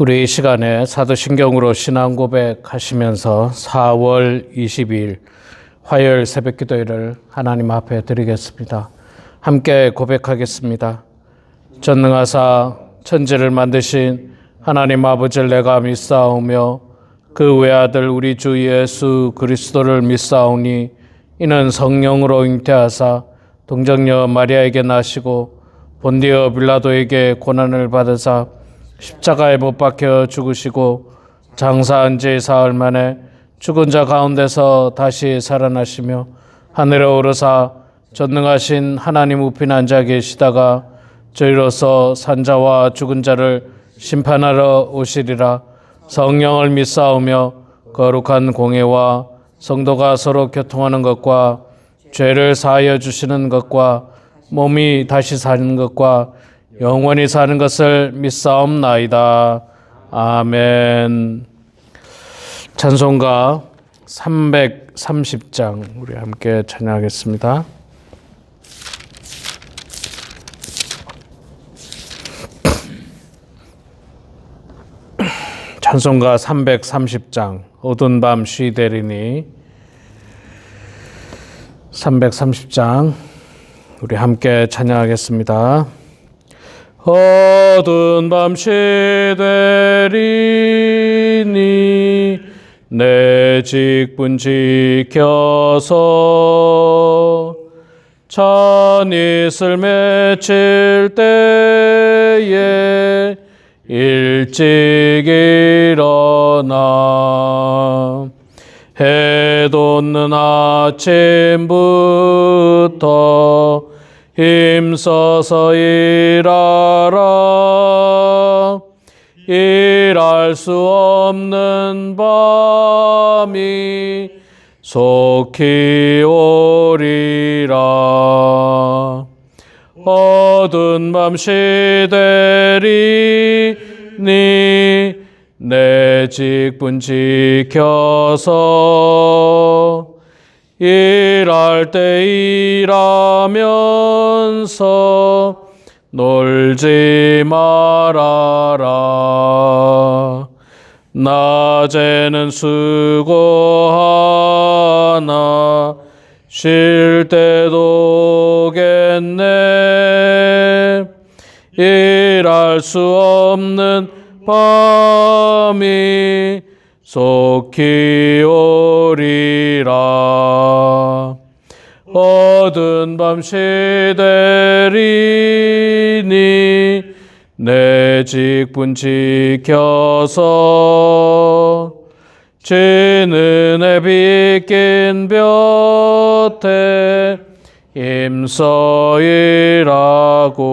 우리 이 시간에 사도신경으로 신앙 고백하시면서 4월 22일 화요일 새벽 기도회를 하나님 앞에 드리겠습니다. 함께 고백하겠습니다. 전능하사 천지를 만드신 하나님 아버지를 내가 믿사오며 그 외아들 우리 주 예수 그리스도를 믿사오니 이는 성령으로 잉태하사 동정녀 마리아에게 나시고 본디오 빌라도에게 고난을 받으사 십자가에 못 박혀 죽으시고 장사한 지 사흘 만에 죽은 자 가운데서 다시 살아나시며 하늘에 오르사 전능하신 하나님 우편 앉아 계시다가 저희로서 산자와 죽은 자를 심판하러 오시리라. 성령을 믿사오며 거룩한 공예와 성도가 서로 교통하는 것과 죄를 사하여 주시는 것과 몸이 다시 사는 것과 영원히 사는 것을 믿사옵나이다. 아멘. 찬송가 330장 우리 함께 찬양하겠습니다. 찬송가 330장 어두운 밤 쉬되리니 330장 우리 함께 찬양하겠습니다. 어두운 밤 쉬되리니 내 직분 지켜서 찬 이슬 맺힐 때에 일찍 일어나 해 돋는 아침부터 힘써서 일하라. 일할 수 없는 밤이 속히 오리라. 어두운 밤 시되리니 내 직분 지켜서 일할 때 일하면서 놀지 말아라. 낮에는 수고하나 쉴 때도 오겠네. 일할 수 없는 밤이 속히 오리라. 어두운 밤 시되리니 내 직분 지켜서 지는 해 빗긴 볕에 힘써 일하고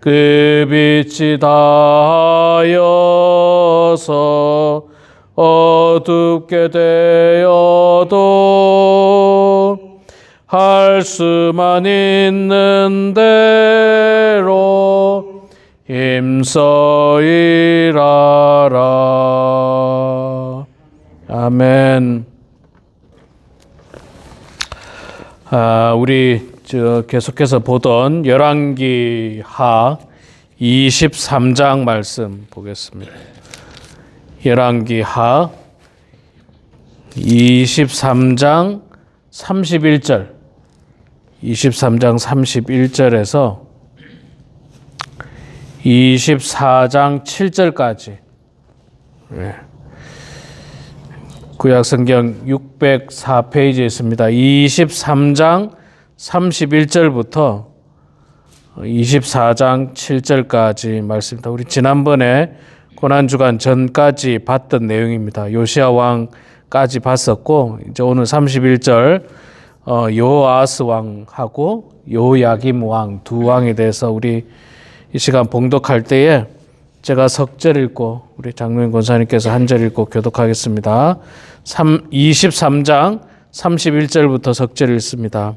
그 빛이 다하여서 어둡게 되어도 할 수만 있는 대로 힘써 일하라. 아멘. 우리 계속해서 보던 열왕기하 23장 말씀 보겠습니다. 열왕기하 23장 31절 23장 31절에서 24장 7절까지 구약성경 604페이지에 있습니다. 23장 31절부터 24장 7절까지 말씀입니다. 우리 지난번에 고난주간 전까지 봤던 내용입니다. 요시야 왕까지 봤었고 이제 오늘 31절 요아스 왕하고 요야김 왕 두 왕에 대해서 우리 이 시간 봉독할 때에 제가 석절 읽고 우리 장로인 권사님께서 한 절 읽고 교독하겠습니다. 23장 31절부터 석절 읽습니다.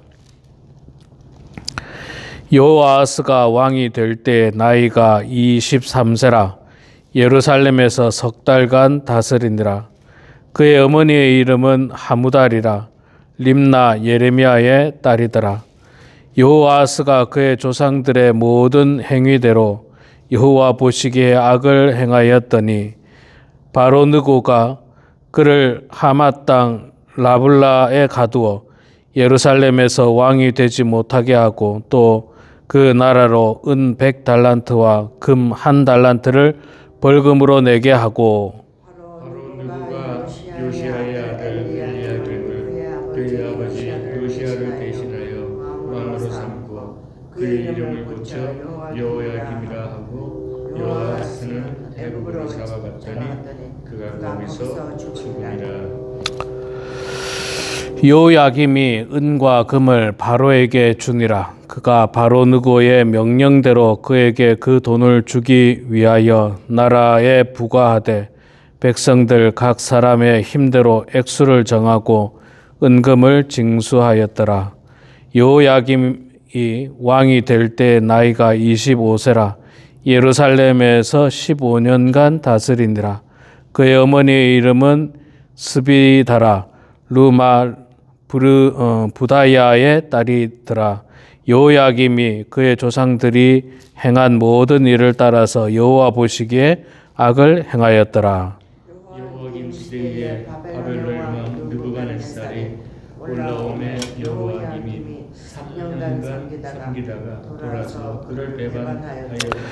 요아스가 왕이 될 때 나이가 23세라 예루살렘에서 석 달간 다스리니라. 그의 어머니의 이름은 하무달이라 림나 예레미야의 딸이더라. 요아스가 그의 조상들의 모든 행위대로 여호와 보시기에 악을 행하였더니 바로 느고가 그를 하맛 땅 라블라에 가두어 예루살렘에서 왕이 되지 못하게 하고 또 그 나라로 은 100달란트와 금 1달란트를 벌금으로 내게 하고 바로 누가 요시아의 아들 엘리야김을 그의 아버지 요시아를 대신하여 왕으로 삼고 그의 이름을 고쳐 여호야김이라 하고 요아스는 애굽으로 잡아갔더니 그가 거기서 죽으니라. 요야김이 은과 금을 바로에게 주니라. 그가 바로 느고의 명령대로 그에게 그 돈을 주기 위하여 나라에 부과하되 백성들 각 사람의 힘대로 액수를 정하고 은금을 징수하였더라. 요야김이 왕이 될 때 나이가 25세라. 예루살렘에서 15년간 다스리니라. 그의 어머니의 이름은 스비다라. 루마 부다야의 딸이더라. 요야김이 그의 조상들이 행한 모든 일을 따라서 여호와 보시기에 악을 행하였더라. 여호야김 시대에 바벨론 왕 느부갓네살이 올라오매 여호야김이 3년간 섬기다가 돌아서 그를 배반하였더라.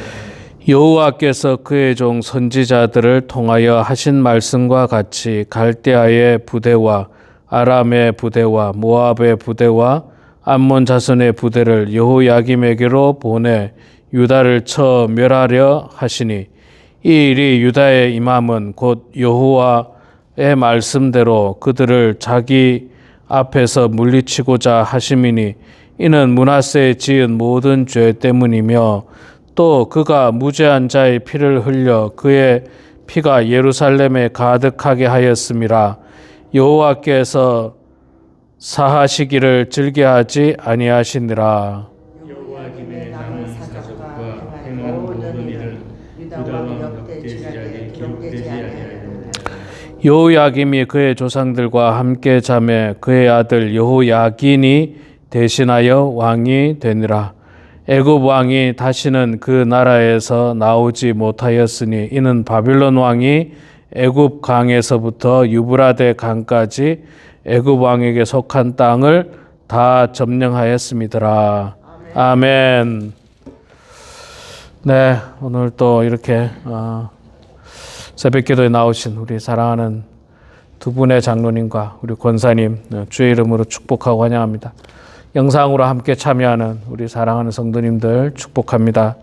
여호와께서 그의 종 선지자들을 통하여 하신 말씀과 같이 갈대아의 부대와 아람의 부대와 모압의 부대와 암몬 자손의 부대를 여호야김에게로 보내 유다를 쳐 멸하려 하시니 이 일이 유다에 임함은 곧 여호와의 말씀대로 그들을 자기 앞에서 물리치고자 하심이니 이는 므낫세에 지은 모든 죄 때문이며 또 그가 무죄한 자의 피를 흘려 그의 피가 예루살렘에 가득하게 하였음이라. 여호와께서 사하시기를 즐겨하지 아니하시니라. 여호야김의 남은 사적과 행한 모든 일은 유다왕 역대지략에 기록되지 아니하였느니라. 여호야김이 그의 조상들과 함께 자매 그의 아들 여호야긴이 대신하여 왕이 되니라. 애굽 왕이 다시는 그 나라에서 나오지 못하였으니 이는 바빌론 왕이 애굽 강에서부터 유브라데 강까지 애굽 왕에게 속한 땅을 다 점령하였음이더라. 아멘. 네, 오늘 또 이렇게 새벽기도에 나오신 우리 사랑하는 두 분의 장로님과 우리 권사님 주의 이름으로 축복하고 환영합니다. 영상으로 함께 참여하는 우리 사랑하는 성도님들 축복합니다.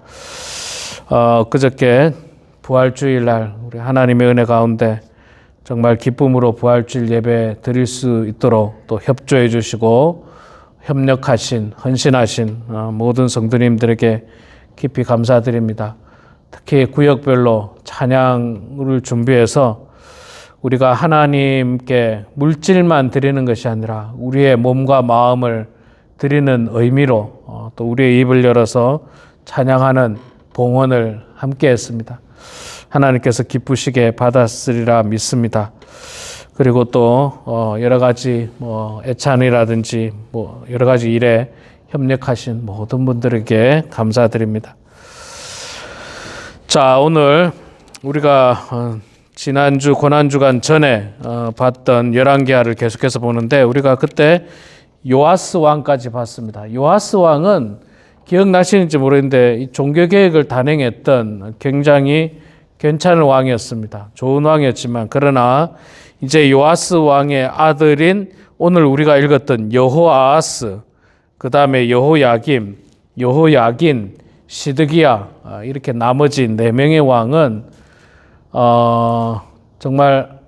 그저께 부활주일날 우리 하나님의 은혜 가운데 정말 기쁨으로 부활주일 예배 드릴 수 있도록 또 협조해 주시고 협력하신 헌신하신 모든 성도님들에게 깊이 감사드립니다. 특히 구역별로 찬양을 준비해서 우리가 하나님께 물질만 드리는 것이 아니라 우리의 몸과 마음을 드리는 의미로 또 우리의 입을 열어서 찬양하는 봉헌을 함께 했습니다. 하나님께서 기쁘시게 받았으리라 믿습니다. 그리고 또 여러 가지 애찬이라든지 여러 가지 일에 협력하신 모든 분들에게 감사드립니다. 자, 오늘 우리가 지난주 고난주간 전에 봤던 열왕기하를 계속해서 보는데 우리가 그때 요아스 왕까지 봤습니다. 요아스 왕은 기억나시는지 모르겠는데 이 종교개혁을 단행했던 굉장히 괜찮은 왕이었습니다. 좋은 왕이었지만 그러나 이제 요아스 왕의 아들인 오늘 우리가 읽었던 여호아하스, 그 다음에 여호야김, 여호야긴, 시드기야 이렇게 나머지 4명의 왕은 정말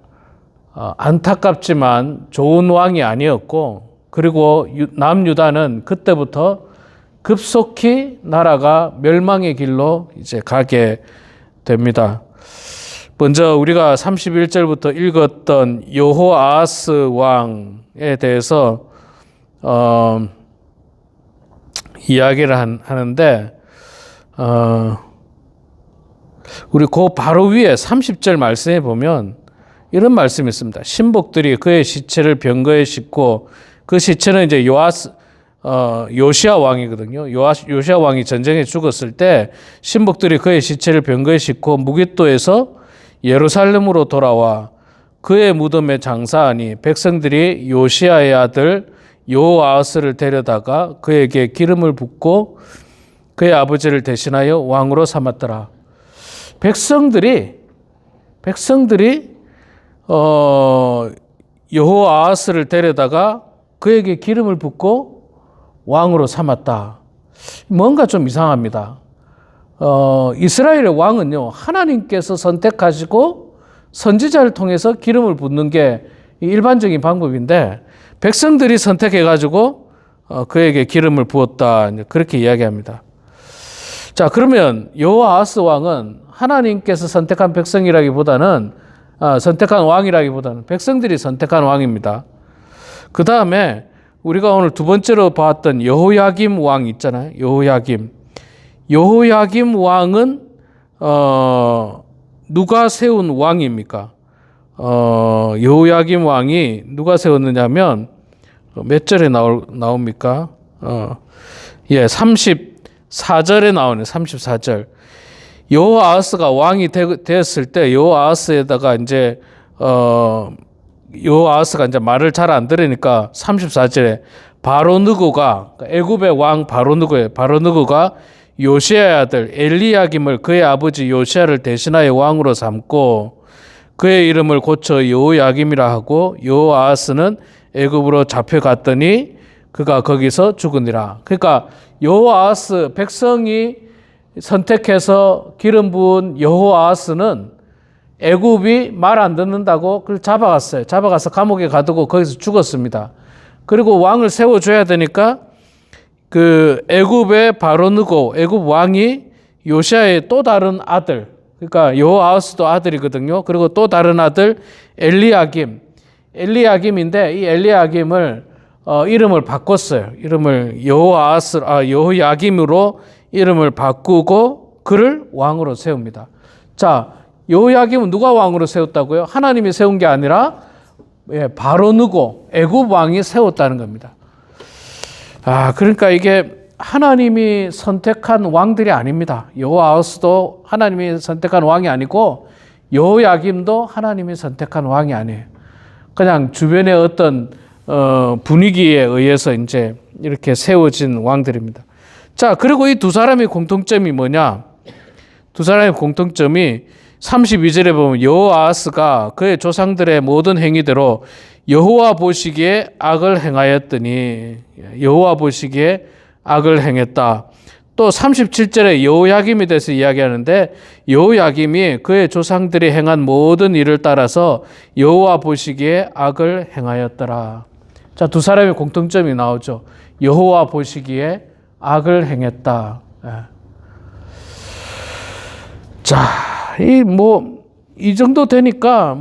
안타깝지만 좋은 왕이 아니었고 그리고 남유다는 그때부터 급속히 나라가 멸망의 길로 이제 가게 됩니다. 먼저 우리가 31절부터 읽었던 여호아하스 왕에 대해서 이야기를 하는데 우리 그 바로 위에 30절 말씀에 보면 이런 말씀이 있습니다. 신복들이 그의 시체를 병거에 싣고 그 시체는 이제 요시야 왕이거든요. 요시야 왕이 전쟁에 죽었을 때 신복들이 그의 시체를 병거에 싣고 무깃도에서 예루살렘으로 돌아와 그의 무덤에 장사하니 백성들이 요시야의 아들 요아스를 데려다가 그에게 기름을 붓고 그의 아버지를 대신하여 왕으로 삼았더라. 백성들이 여호아스를 데려다가 그에게 기름을 붓고 왕으로 삼았다. 뭔가 좀 이상합니다. 이스라엘의 왕은요, 하나님께서 선택하시고 선지자를 통해서 기름을 붓는 게 일반적인 방법인데 백성들이 선택해가지고 그에게 기름을 부었다. 그렇게 이야기합니다. 자, 그러면 여호아스 왕은 하나님께서 선택한 백성이라기보다는 선택한 왕이라기보다는 백성들이 선택한 왕입니다. 그 다음에 우리가 오늘 두 번째로 봤던 여호야김 왕 있잖아요. 여호야김 왕은 누가 세운 왕입니까? 여호야김 왕이 누가 세웠느냐면 몇 절에 나옵니까? 34절에 나오네. 34절. 여호아스가 왕이 되었을 때 여호아스에다가 이제 여호아스가 이제 말을 잘 안 들으니까 34절에 바로느고가 애굽의 왕 바로느고가 요시야의 아들 엘리야김을 그의 아버지 요시야를 대신하여 왕으로 삼고 그의 이름을 고쳐 여호야김이라 하고 여호아스는 애굽으로 잡혀갔더니 그가 거기서 죽으니라. 그러니까 여호아스 백성이 선택해서 기름 부은 여호아스는 애굽이 말 안 듣는다고 그걸 잡아갔어요. 잡아가서 감옥에 가두고 거기서 죽었습니다. 그리고 왕을 세워줘야 되니까 그 애굽의 바로느고 애굽 왕이 요시야의 또 다른 아들, 그러니까 여호아스도 아들이거든요. 그리고 또 다른 아들 엘리야김인데 이 엘리야김을 이름을 바꿨어요. 이름을 여호야김으로 이름을 바꾸고 그를 왕으로 세웁니다. 자, 여호야김은 누가 왕으로 세웠다고요? 하나님이 세운 게 아니라 바로느고 애굽 왕이 세웠다는 겁니다. 그러니까 이게 하나님이 선택한 왕들이 아닙니다. 여호아스도 하나님이 선택한 왕이 아니고 여호야김도 하나님이 선택한 왕이 아니에요. 그냥 주변의 어떤 분위기에 의해서 이제 이렇게 세워진 왕들입니다. 자, 그리고 이 두 사람의 공통점이 뭐냐? 두 사람의 공통점이 32절에 보면 여호아스가 그의 조상들의 모든 행위대로 여호와 보시기에 악을 행하였더니 여호와 보시기에 악을 행했다. 또 37절에 여호야김에 대해서 이야기하는데 여호야김이 그의 조상들이 행한 모든 일을 따라서 여호와 보시기에 악을 행하였더라. 자, 두 사람의 공통점이 나오죠. 여호와 보시기에 악을 행했다. 자, 이 정도 되니까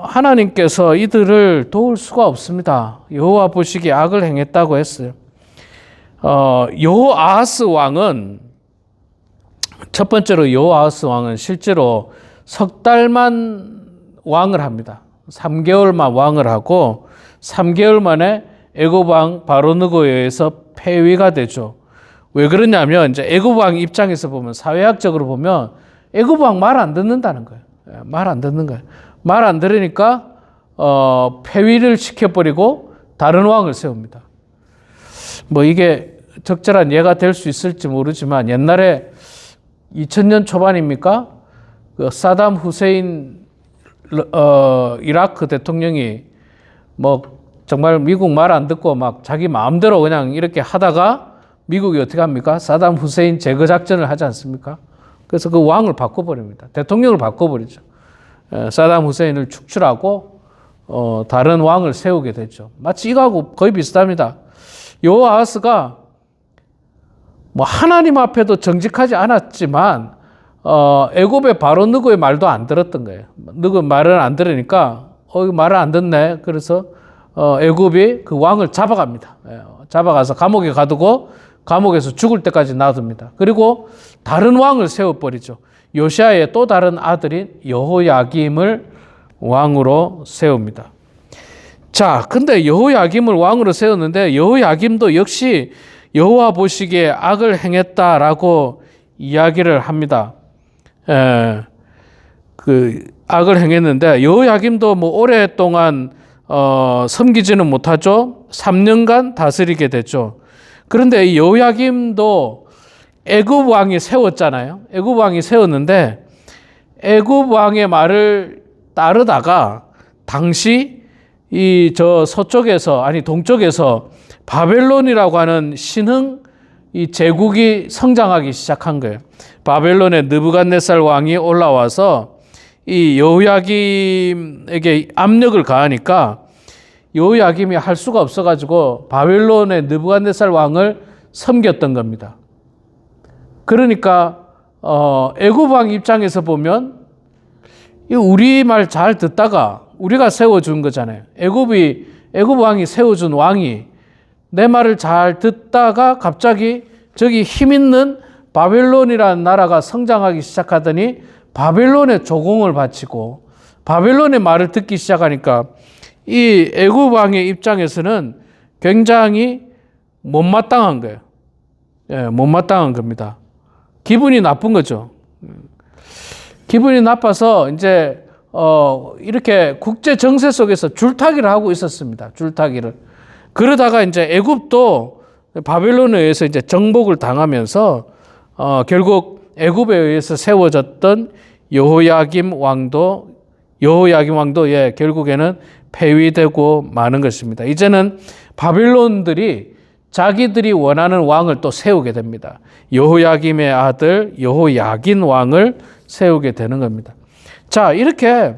하나님께서 이들을 도울 수가 없습니다. 여호와 보시기에 악을 행했다고 했어요. 여호아스 왕은 첫 번째로 여호아스 왕은 실제로 석 달만 왕을 합니다. 3개월만 왕을 하고 3개월 만에 애굽 왕 바로느고에 의해서 폐위가 되죠. 왜 그러냐면 이제 애굽 왕 입장에서 보면 사회학적으로 보면 애굽 왕 말 안 듣는다는 거예요. 말 안 듣는 거예요. 말 안 들으니까 폐위를 시켜버리고 다른 왕을 세웁니다. 이게 적절한 예가 될 수 있을지 모르지만 옛날에 2000년 초반입니까? 그 사담 후세인 이라크 대통령이 정말 미국 말 안 듣고 막 자기 마음대로 그냥 이렇게 하다가 미국이 어떻게 합니까? 사담 후세인 제거 작전을 하지 않습니까? 그래서 그 왕을 바꿔버립니다. 대통령을 바꿔버리죠. 사담 후세인을 축출하고 다른 왕을 세우게 되죠. 마치 이거하고 거의 비슷합니다. 여호아스가 하나님 앞에도 정직하지 않았지만 애굽의 바로느고의 말도 안 들었던 거예요. 느고 말을 안 들으니까 말을 안 듣네. 그래서 애굽이 그 왕을 잡아갑니다. 잡아가서 감옥에 가두고 감옥에서 죽을 때까지 놔둡니다. 그리고 다른 왕을 세워버리죠. 요시야의 또 다른 아들인 여호야김을 왕으로 세웁니다. 자, 근데 여호야김을 왕으로 세웠는데 여호야김도 역시 여호와 보시기에 악을 행했다라고 이야기를 합니다. 그 악을 행했는데 여호야김도 뭐 오랫동안 섬기지는 못하죠. 3년간 다스리게 됐죠. 그런데 이 여호야김도 애굽 왕이 세웠잖아요. 애굽 왕이 세웠는데 애굽 왕의 말을 따르다가 당시 이 저 서쪽에서 아니 동쪽에서 바벨론이라고 하는 신흥 이 제국이 성장하기 시작한 거예요. 바벨론의 느부갓네살 왕이 올라와서 이 여호야김에게 압력을 가하니까 여호야김이 할 수가 없어가지고 바벨론의 느부갓네살 왕을 섬겼던 겁니다. 그러니까 애굽 왕 입장에서 보면 우리 말 잘 듣다가 우리가 세워준 거잖아요. 애굽 왕이 세워준 왕이 내 말을 잘 듣다가 갑자기 저기 힘 있는 바벨론이라는 나라가 성장하기 시작하더니 바벨론에 조공을 바치고 바벨론의 말을 듣기 시작하니까 이 애굽 왕의 입장에서는 굉장히 못마땅한 거예요. 못마땅한 겁니다. 기분이 나쁜 거죠. 기분이 나빠서 이제 이렇게 국제 정세 속에서 줄타기를 하고 있었습니다. 줄타기를. 그러다가 이제 애굽도 바벨론에 의해서 이제 정복을 당하면서 결국 애굽에 의해서 세워졌던 여호야김 왕도 결국에는 폐위되고 마는 것입니다. 이제는 바벨론들이 자기들이 원하는 왕을 또 세우게 됩니다. 여호야김의 아들 여호야긴 왕을 세우게 되는 겁니다. 자, 이렇게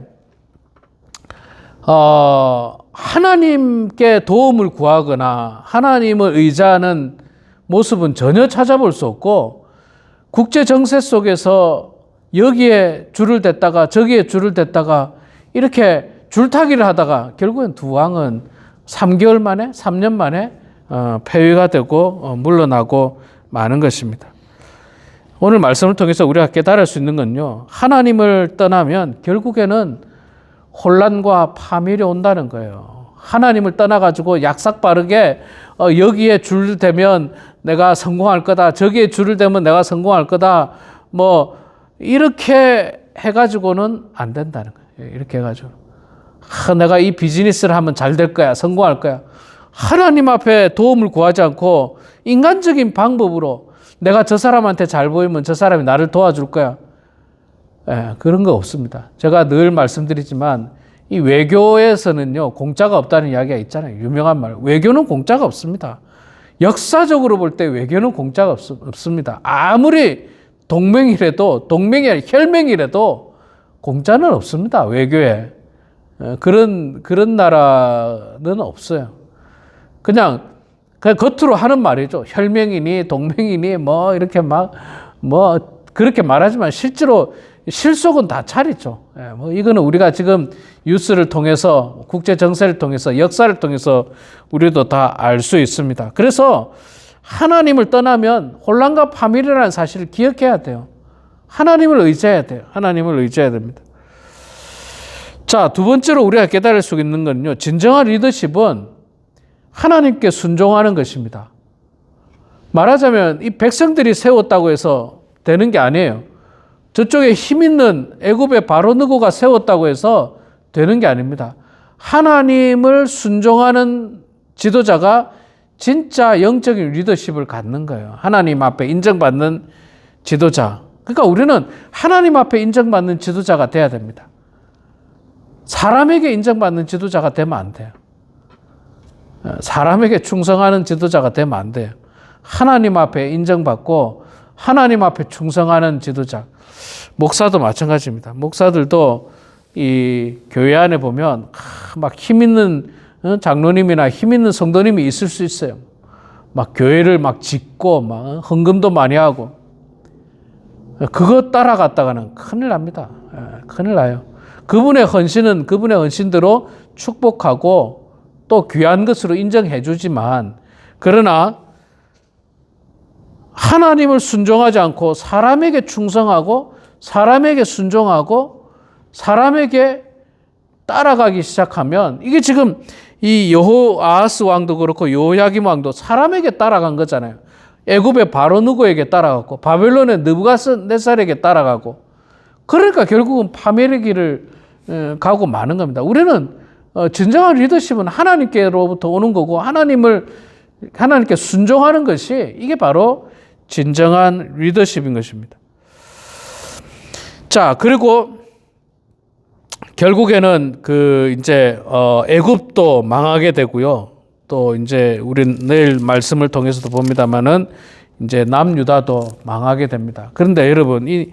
하나님께 도움을 구하거나 하나님을 의지하는 모습은 전혀 찾아볼 수 없고 국제 정세 속에서 여기에 줄을 댔다가 저기에 줄을 댔다가 이렇게 줄타기를 하다가 결국엔 두 왕은 3개월 만에 3년 만에 폐위가 되고 물러나고 마는 것입니다. 오늘 말씀을 통해서 우리가 깨달을 수 있는 건요, 하나님을 떠나면 결국에는 혼란과 파멸이 온다는 거예요. 하나님을 떠나가지고 약삭빠르게 여기에 줄을 대면 내가 성공할 거다, 저기에 줄을 대면 내가 성공할 거다, 뭐 이렇게 해가지고는 안 된다는 거예요. 이렇게 해가지고 내가 이 비즈니스를 하면 잘 될 거야, 성공할 거야. 하나님 앞에 도움을 구하지 않고 인간적인 방법으로 내가 저 사람한테 잘 보이면 저 사람이 나를 도와줄 거야. 그런 거 없습니다. 제가 늘 말씀드리지만 이 외교에서는요, 공짜가 없다는 이야기가 있잖아요. 유명한 말. 외교는 공짜가 없습니다. 역사적으로 볼 때 외교는 공짜가 없습니다. 아무리 동맹이라도, 동맹이 아니라 혈맹이라도 공짜는 없습니다. 외교에. 그런 나라는 없어요. 그냥 겉으로 하는 말이죠. 혈맹이니 동맹이니 뭐 이렇게 그렇게 말하지만 실제로 실속은 다 차리죠. 뭐 이거는 우리가 지금 뉴스를 통해서 국제 정세를 통해서 역사를 통해서 우리도 다 알 수 있습니다. 그래서 하나님을 떠나면 혼란과 파멸이라는 사실을 기억해야 돼요. 하나님을 의지해야 돼요. 하나님을 의지해야 됩니다. 자, 두 번째로 우리가 깨달을 수 있는 건요, 진정한 리더십은 하나님께 순종하는 것입니다. 말하자면 이 백성들이 세웠다고 해서 되는 게 아니에요. 저쪽에 힘 있는 애굽의 바로느고가 세웠다고 해서 되는 게 아닙니다. 하나님을 순종하는 지도자가 진짜 영적인 리더십을 갖는 거예요. 하나님 앞에 인정받는 지도자. 그러니까 우리는 하나님 앞에 인정받는 지도자가 돼야 됩니다. 사람에게 인정받는 지도자가 되면 안 돼요. 사람에게 충성하는 지도자가 되면 안 돼요. 하나님 앞에 인정받고 하나님 앞에 충성하는 지도자. 목사도 마찬가지입니다. 목사들도 이 교회 안에 보면 막 힘 있는 장로님이나 힘 있는 성도님이 있을 수 있어요. 막 교회를 막 짓고 막 헌금도 많이 하고 그거 따라갔다가는 큰일 납니다. 큰일 나요. 그분의 헌신은 그분의 헌신대로 축복하고 또 귀한 것으로 인정해 주지만, 그러나 하나님을 순종하지 않고 사람에게 충성하고 사람에게 순종하고 사람에게 따라가기 시작하면 이게 지금 이 여호아하스 왕도 그렇고 여호야김 왕도 사람에게 따라간 거잖아요. 애굽의 바로 누구에게 따라갔고 바벨론의 느부갓네살에게 따라가고, 그러니까 결국은 파멸의 길을 가고 마는 겁니다. 우리는 진정한 리더십은 하나님께로부터 오는 거고 하나님께 순종하는 것이 이게 바로 진정한 리더십인 것입니다. 자, 그리고 결국에는 이제 애굽도 망하게 되고요. 또 이제 우리 내일 말씀을 통해서도 봅니다만은 이제 남유다도 망하게 됩니다. 그런데 여러분, 이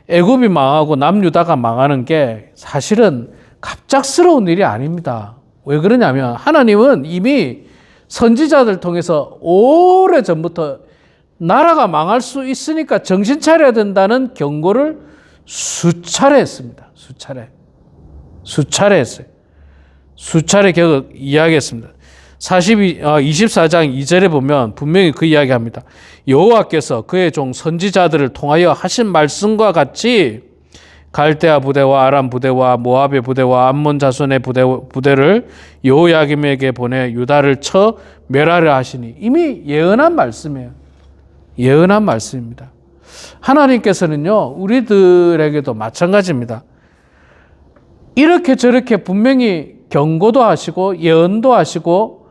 애굽이 망하고 남유다가 망하는 게 사실은 갑작스러운 일이 아닙니다. 왜 그러냐면 하나님은 이미 선지자들 통해서 오래전부터 나라가 망할 수 있으니까 정신 차려야 된다는 경고를 수차례 했습니다. 수차례 했어요. 수차례 이야기했습니다. 24장 2절에 보면 분명히 그 이야기합니다. 여호와께서 그의 종 선지자들을 통하여 하신 말씀과 같이 갈대아 부대와 아람 부대와 모압의 부대와 암몬 자손의 부대를 여호야김에게 보내 유다를 쳐 멸하려 하시니, 이미 예언한 말씀이에요. 예언한 말씀입니다. 하나님께서는요, 우리들에게도 마찬가지입니다. 이렇게 저렇게 분명히 경고도 하시고 예언도 하시고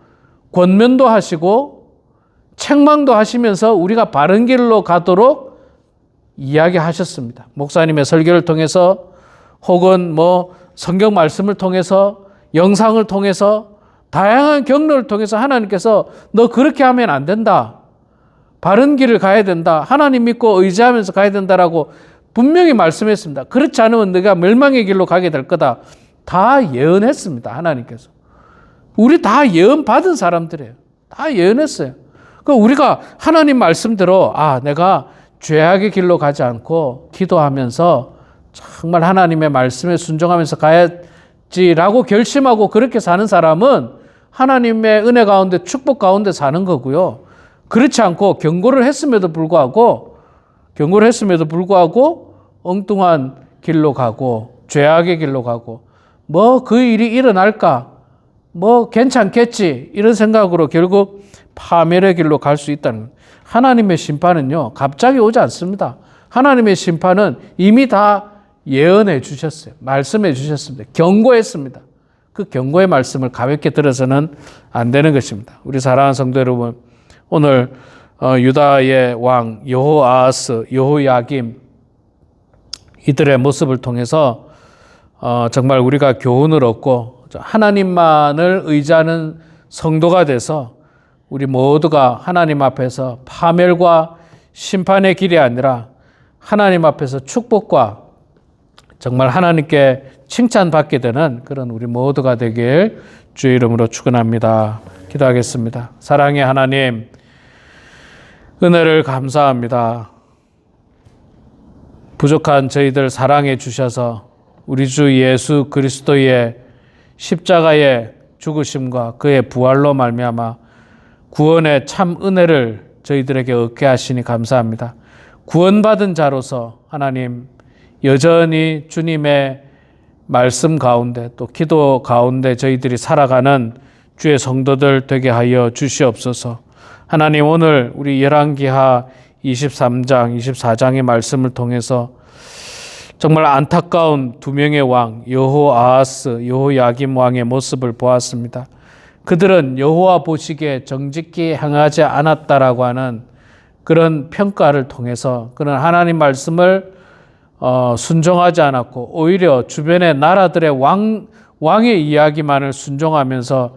권면도 하시고 책망도 하시면서 우리가 바른 길로 가도록 이야기하셨습니다. 목사님의 설교를 통해서 혹은 성경 말씀을 통해서 영상을 통해서 다양한 경로를 통해서 하나님께서 너 그렇게 하면 안 된다. 바른 길을 가야 된다. 하나님 믿고 의지하면서 가야 된다라고 분명히 말씀했습니다. 그렇지 않으면 너가 멸망의 길로 가게 될 거다. 다 예언했습니다. 하나님께서. 우리 다 예언 받은 사람들이에요. 다 예언했어요. 우리가 하나님 말씀대로 내가 죄악의 길로 가지 않고 기도하면서 정말 하나님의 말씀에 순종하면서 가야지라고 결심하고 그렇게 사는 사람은 하나님의 은혜 가운데 축복 가운데 사는 거고요. 그렇지 않고 경고를 했음에도 불구하고 엉뚱한 길로 가고 죄악의 길로 가고 그 일이 일어날까? 괜찮겠지? 이런 생각으로 결국 파멸의 길로 갈 수 있다는, 하나님의 심판은요, 갑자기 오지 않습니다. 하나님의 심판은 이미 다 예언해 주셨어요. 말씀해 주셨습니다. 경고했습니다. 그 경고의 말씀을 가볍게 들어서는 안 되는 것입니다. 우리 사랑하는 성도 여러분, 오늘 유다의 왕 여호아하스, 여호야김 이들의 모습을 통해서 정말 우리가 교훈을 얻고 하나님만을 의지하는 성도가 돼서 우리 모두가 하나님 앞에서 파멸과 심판의 길이 아니라 하나님 앞에서 축복과 정말 하나님께 칭찬받게 되는 그런 우리 모두가 되길 주의 이름으로 축원합니다. 기도하겠습니다. 사랑의 하나님, 은혜를 감사합니다. 부족한 저희들 사랑해 주셔서 우리 주 예수 그리스도의 십자가의 죽으심과 그의 부활로 말미암아 구원의 참 은혜를 저희들에게 얻게 하시니 감사합니다. 구원받은 자로서 하나님 여전히 주님의 말씀 가운데 또 기도 가운데 저희들이 살아가는 주의 성도들 되게 하여 주시옵소서. 하나님, 오늘 우리 열왕기하 23장, 24장의 말씀을 통해서 정말 안타까운 두 명의 왕, 여호아하스, 여호야김 왕의 모습을 보았습니다. 그들은 여호와 보시기에 정직히 행하지 않았다라고 하는 그런 평가를 통해서 그런 하나님 말씀을 순종하지 않았고 오히려 주변의 나라들의 왕의 이야기만을 순종하면서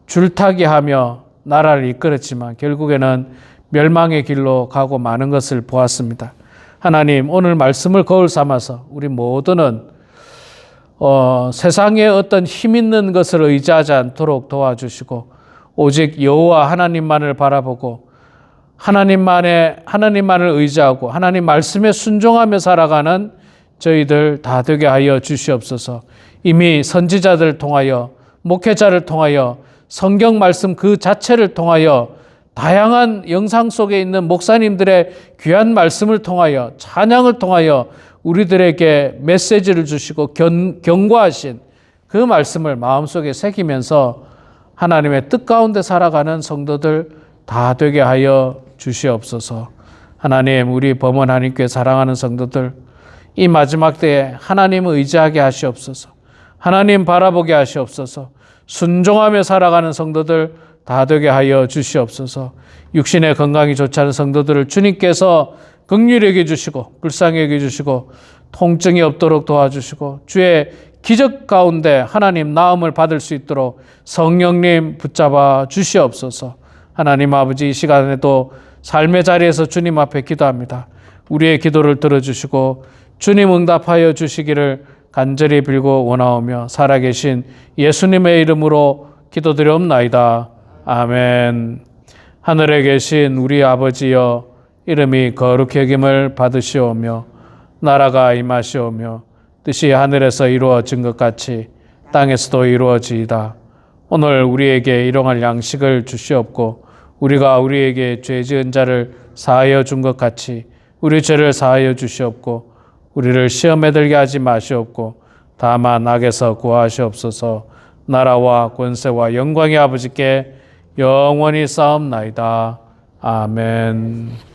줄타기하며 나라를 이끌었지만 결국에는 멸망의 길로 가고 마는 것을 보았습니다. 하나님, 오늘 말씀을 거울 삼아서 우리 모두는 세상의 어떤 힘 있는 것을 의지하지 않도록 도와주시고 오직 여호와 하나님만을 바라보고 하나님만을 의지하고 하나님 말씀에 순종하며 살아가는 저희들 다 되게 하여 주시옵소서. 이미 선지자들을 통하여 목회자를 통하여 성경 말씀 그 자체를 통하여 다양한 영상 속에 있는 목사님들의 귀한 말씀을 통하여 찬양을 통하여 우리들에게 메시지를 주시고 경고하신 그 말씀을 마음속에 새기면서 하나님의 뜻 가운데 살아가는 성도들 다 되게 하여 주시옵소서. 하나님, 우리 범원 하나님께 사랑하는 성도들 이 마지막 때에 하나님을 의지하게 하시옵소서. 하나님 바라보게 하시옵소서. 순종하며 살아가는 성도들 다 되게 하여 주시옵소서. 육신의 건강이 좋지 않은 성도들을 주님께서 긍휼히 여겨 주시고 불쌍히 여겨 주시고 통증이 없도록 도와주시고 주의 기적 가운데 하나님 나음을 받을 수 있도록 성령님 붙잡아 주시옵소서. 하나님 아버지, 이 시간에도 삶의 자리에서 주님 앞에 기도합니다. 우리의 기도를 들어주시고 주님 응답하여 주시기를 간절히 빌고 원하오며 살아계신 예수님의 이름으로 기도드리옵나이다. 아멘. 하늘에 계신 우리 아버지여, 이름이 거룩히 여김을 받으시오며 나라가 임하시오며 뜻이 하늘에서 이루어진 것 같이 땅에서도 이루어지이다. 오늘 우리에게 일용할 양식을 주시옵고 우리가 우리에게 죄 지은 자를 사하여 준 것 같이 우리 죄를 사하여 주시옵고 우리를 시험에 들게 하지 마시옵고 다만 악에서 구하시옵소서. 나라와 권세와 영광의 아버지께 영원히 싸움나이다. 아멘.